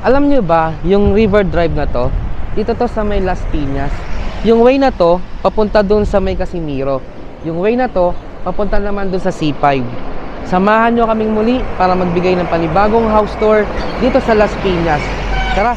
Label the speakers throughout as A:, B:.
A: Alam nyo ba, yung River Drive na to, dito to sa may Las Piñas. Yung way na to, papunta dun sa may Casimiro. Yung way na to, papunta naman dun sa C5. Samahan nyo kaming muli para magbigay ng panibagong house tour dito sa Las Piñas. Tara!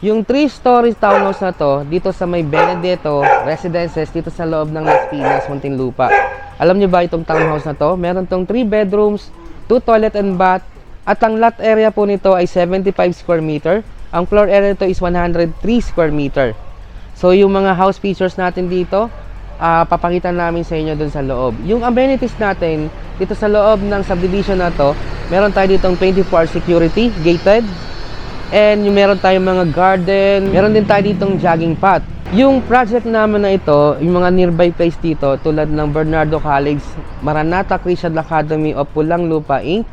A: Yung 3-story townhouse na to, dito sa may Benedetto Residences, dito sa loob ng Las Piñas, Muntinlupa. Alam nyo ba itong townhouse na to? Meron tong 3 bedrooms, 2 toilet and bath, at ang lot area po nito ay 75 square meter. Ang floor area nito is 103 square meter. So yung mga house features natin dito, papakita namin sa inyo dun sa loob. Yung amenities natin, dito sa loob ng subdivision na to, meron tayo ditong 24-hour security, gated. And yung meron tayong mga garden, meron din tayo ditong jogging path. Yung project naman na ito, yung mga nearby place dito, tulad ng Bernardo College, Maranatha Christian Academy of Pulang Lupa Inc.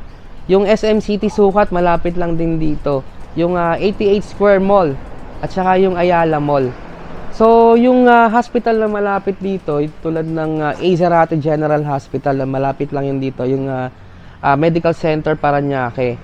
A: Yung SM City Sukat, malapit lang din dito. Yung 88 Square Mall, at saka yung Ayala Mall. So, yung hospital na malapit dito, tulad ng Azerate General Hospital, na malapit lang yun dito, yung Medical Center Parañaque.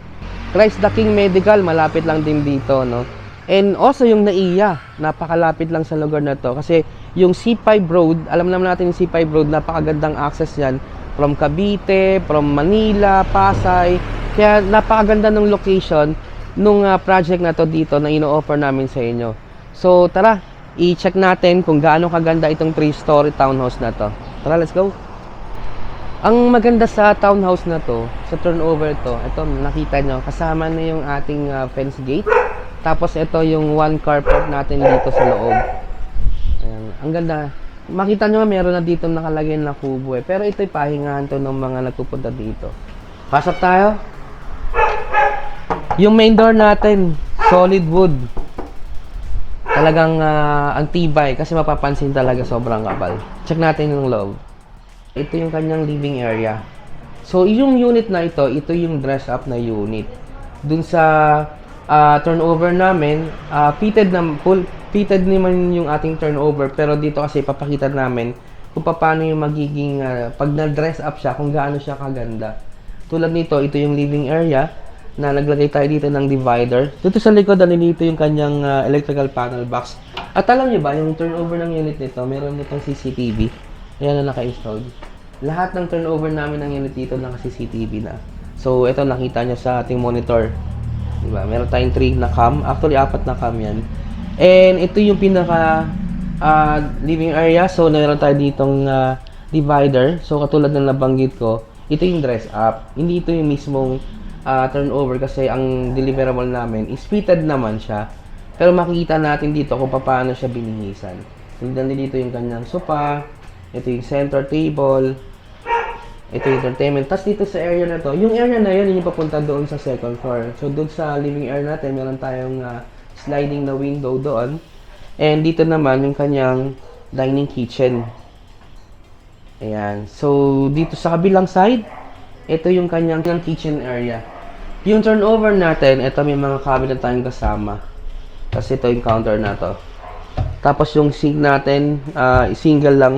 A: Christ the King Medical, malapit lang din dito, no? And also yung NAIA, napakalapit lang sa lugar na to. Kasi yung C5 Road, alam naman natin yung C5 Road, napakagandang access yan. From Cavite, from Manila, Pasay. Kaya napakaganda ng location nung project na to dito na ino-offer namin sa inyo. So tara, i-check natin kung gaano kaganda itong 3-story townhouse na to. Tara, let's go! Ang maganda sa townhouse na to, sa turnover to, ito nakita nyo, kasama na yung ating fence gate. Tapos ito yung 1 carport natin dito sa loob. Ayan, ang ganda. Makita nyo meron na dito nakalagay na kubo eh. Pero ito'y pahingahan to ng mga nagpupunta dito. Pasok tayo. Yung main door natin, solid wood. Talagang ang tibay kasi mapapansin talaga sobrang kapal. Check natin yung loob. Ito yung kanyang living area. So, yung unit na ito yung dress up na unit. Dun sa turnover namin, fitted naman yung ating turnover. Pero dito kasi papakita namin kung paano yung magiging, pag na-dress up siya, kung gaano siya kaganda. Tulad nito, ito yung living area na naglagay tayo dito ng divider. Dito sa likod, dito yung kanyang electrical panel box. At alam niyo ba, yung turnover ng unit nito, meron itong CCTV. Ayan na naka-install. Lahat ng turnover namin ng unit dito naka-CCTV na. So, ito nakita nyo sa ating monitor. Diba? Meron tayong 3 na cam. Actually, 4 na cam yan. And ito yung pinaka living area. So, meron tayo ditong divider. So, katulad ng nabanggit ko, ito yung dress up. Hindi ito yung mismong turnover kasi ang deliverable namin is fitted naman siya. Pero makikita natin dito kung paano siya binihisan. So, dito yung kanyang sofa. Ito yung center table. Ito yung entertainment. Tapos dito sa area na to, yung area na yun, yung papunta doon sa second floor. So doon sa living area natin, meron tayong sliding na window doon. And dito naman, yung kanyang dining kitchen. Ayan. So dito sa kabilang side, ito yung kanyang kitchen area. Yung turnover natin, ito may mga cabinet tayong kasama. Kasi ito yung counter na to. Tapos yung sink natin, single lang.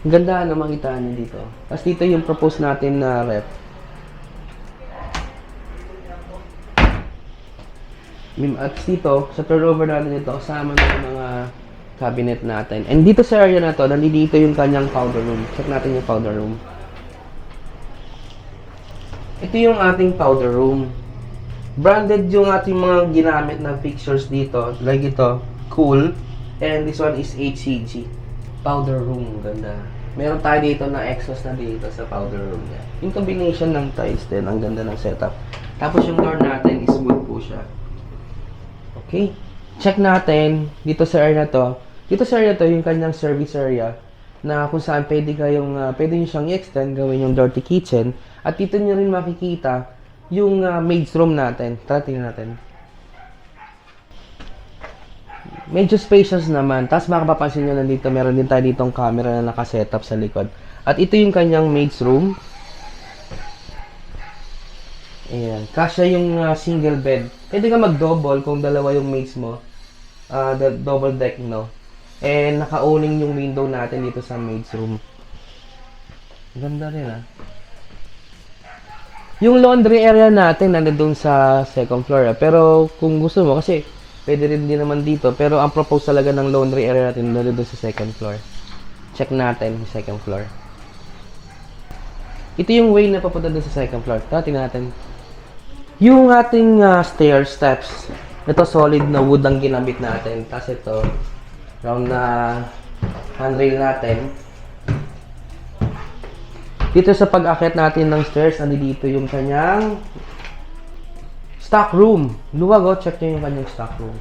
A: Ganda na makita niyo dito. Tapos dito yung propose natin na ref. At dito, sa turnover natin ito, kasama na yung mga cabinet natin. And dito sa area na to, nandito yung kanyang powder room. Check natin yung powder room. Ito yung ating powder room. Branded yung ating mga ginamit na fixtures dito. Like ito, Cool. And this one is HCG. Powder room, ganda. Meron tayo dito na exhaust na dito sa powder room niya. Yung combination ng tiles din, ang ganda ng setup. Tapos yung door natin is wood po siya. Okay. Check natin dito sa area na to. Dito sa area to, yung kanyang service area na kung saan pwede nyo siyang i-extend, gawin yung dirty kitchen. At dito nyo rin makikita yung maid's room natin. Tara, tingnan natin. Medyo spacious naman. Tapos makapapansin nyo nandito, meron din tayo ditong camera na nakasetup sa likod. At ito yung kanyang maid's room. Ayan. Kasya yung single bed. Pwede ka mag-double kung dalawa yung maid's mo. The double deck, no? And naka-owning yung window natin dito sa maid's room. Ganda rin, Yung laundry area natin nandun sa second floor. Pero kung gusto mo, kasi pwede rin din naman dito. Pero ang propose talaga ng laundry area natin nandun sa second floor. Check natin yung second floor. Ito yung way na papunta dun sa second floor. Tara, tingnan natin. Yung ating stair steps. Ito solid na wood ang ginamit natin. Tapos ito, round na handrail natin. Dito sa pag-akyat natin ng stairs, dito yung kanyang stock room. Luwag, check nyo yung kanyang stock room.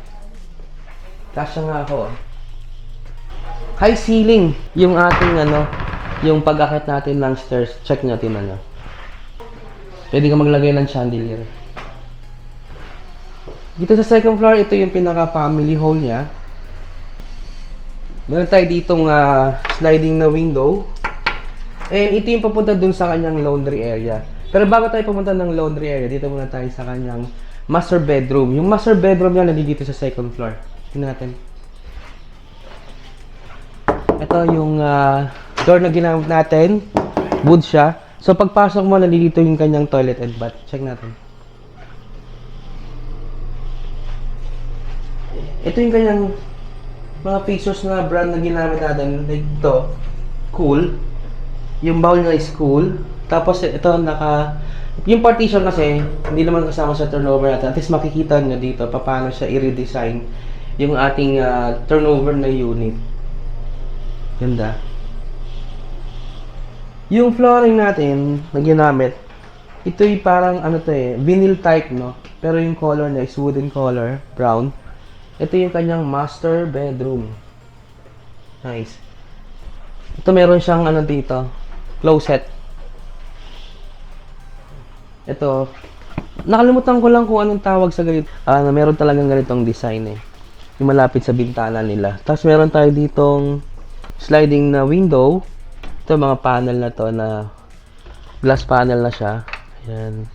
A: Kasya nga ako, High ceiling, yung ating yung pag-akyat natin ng stairs. Check nyo, tingnan nyo. Pwede ka maglagay ng chandelier. Dito sa second floor, ito yung pinaka-family hall niya. Meron tayo ditong sliding na window. And ito yung papunta dun sa kanyang laundry area. Pero bago tayo pumunta ng laundry area, dito muna tayo sa kanyang master bedroom. Yung master bedroom niya nandito sa second floor. Tingnan natin. Ito yung door na ginamit natin. Wood siya. So pagpasok mo, nandito yung kanyang toilet and bath. Check natin. Ito yung kanyang mga fixtures na brand na ginamit natin. Like ito, Cool. Yung bowl niya is Cool. Tapos ito yung partition kasi hindi naman kasama sa turnover natin. At least makikita nyo dito paano siya i-redesign yung ating turnover na unit. Ganda. Yung flooring natin na ginamit, ito yung parang vinyl type, no? Pero yung color niya is wooden color, brown. Ito yung kanyang master bedroom. Nice. Ito meron siyang dito, closet. Ito, nakalimutan ko lang kung anong tawag sa ganito. Meron talagang ganitong design yung malapit sa bintana nila. Tapos meron tayo ditong sliding na window. Ito mga panel na to na glass panel na siya. Ayan.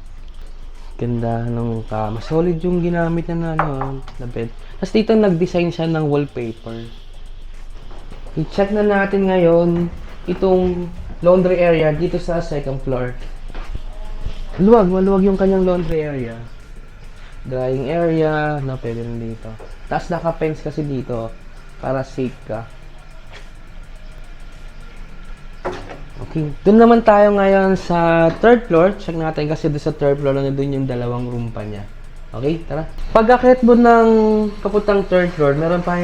A: Ganda ng kama. Solid yung ginamit na na bed. Tapos dito nag-design siya ng wallpaper. I-check na natin ngayon itong laundry area dito sa second floor. Maluwag yung kanyang laundry area. Drying area, pwede rin dito. Tapos naka-fence kasi dito para safe ka. Okay, doon naman tayo ngayon sa third floor. Check natin kasi doon sa third floor na doon yung dalawang room pa niya. Okay, tara. Pag-akyat mo ng papuntang third floor, meron pa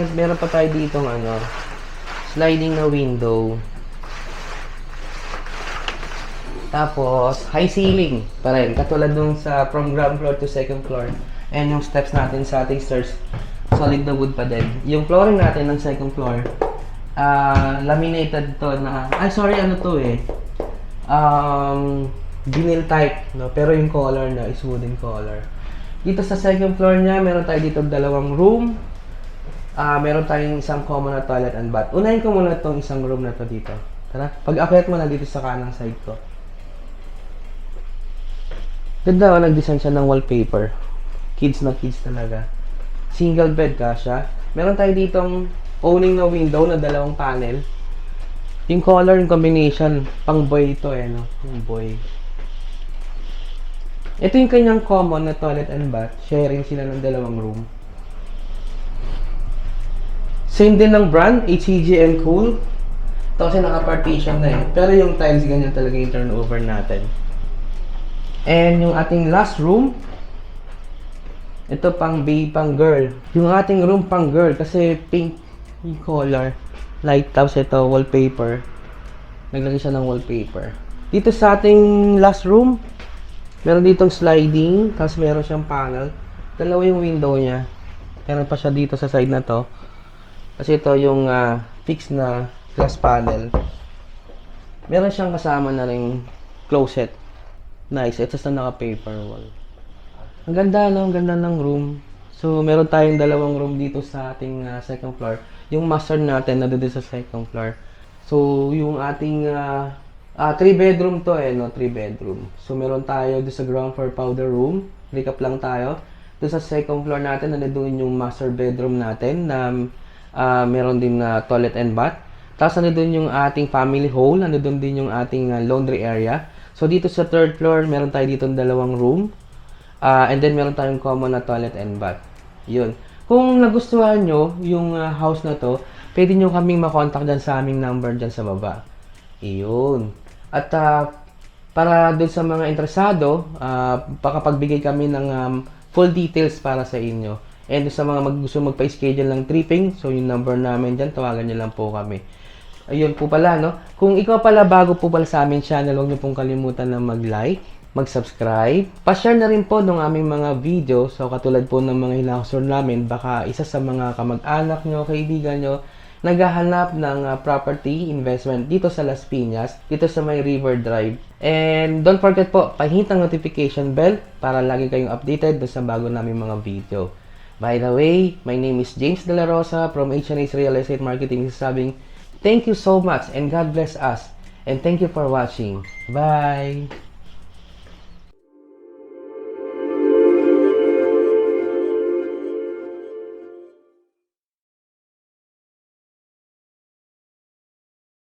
A: tayo ditong sliding na window. Tapos, high ceiling pa rin. Katulad nung from ground floor to second floor. And yung steps natin sa ating stairs, solid na wood pa din. Yung flooring natin ng second floor, laminated to na, vinyl type, no? Pero yung color na is wooden color. Dito sa second floor niya, meron tayo dito dalawang room. Meron tayong isang common na toilet and bath. Unahin ko muna itong isang room na to dito. Tara, pag-akyat mo na dito sa kanang side ko. Ganda, nag-design siya ng wallpaper. Kids na kids talaga. Single bed ka siya. Meron tayo ditong owning na window na dalawang panel. Yung color, yung combination, pang boy ito no? Yung boy. Ito yung kanyang common na toilet and bath. Sharing sila ng dalawang room. Same din ng brand, HCG and Cool. Ito kasi naka-partition na eh. Pero yung tiles, ganyan talaga yung turnover natin. And yung ating last room, ito pang babe, pang girl. Yung ating room pang girl, kasi pink yung color. Light, tapos ito, wallpaper. Naglagay siya ng wallpaper. Dito sa ating last room, meron ditong sliding, tapos meron siyang panel. Dalawa yung window niya. Meron pa siya dito sa side na to. Kasi ito yung fixed na glass panel. Meron siyang kasama na ring closet. Nice. Ito sa naka-paper wall. Ang ganda, no? Ang ganda ng room. So, meron tayong dalawang room dito sa ating second floor. Yung master natin na doon sa second floor. So, yung ating 3 bedroom to eh, no? 3 bedroom. So, meron tayo doon sa ground floor powder room. Recap lang tayo. Doon sa second floor natin, doon yung master bedroom natin na meron din na toilet and bath. Tapos doon yung ating family hall, doon din yung ating laundry area. So dito sa third floor, meron tayo dito dalawang room. And then meron tayong common na toilet and bath. Yun. Kung nagustuhan nyo yung house na to, pwede nyo kaming makontak dyan sa aming number dyan sa baba. Iyon. At para doon sa mga interesado, pakapagbigay kami ng full details para sa inyo. And sa mga gusto magpa-schedule ng tripping, so yung number namin dyan, tawagan nyo lang po kami. Ayun po pala, no? Kung ikaw pala bago po pala sa aming channel, huwag nyo pong kalimutan na mag-like, mag-subscribe. Pa-share na rin po ng aming mga video. So katulad po ng mga hinahusor namin, baka isa sa mga kamag-anak nyo, kaibigan nyo, naghahanap ng property investment dito sa Las Piñas, dito sa may River Drive. And don't forget po, pahit ang notification bell para lagi kayong updated sa bago namin mga video. By the way, my name is James De La Rosa from H&H Real Estate Marketing. Sabing, thank you so much and God bless us. And thank you for watching. Bye!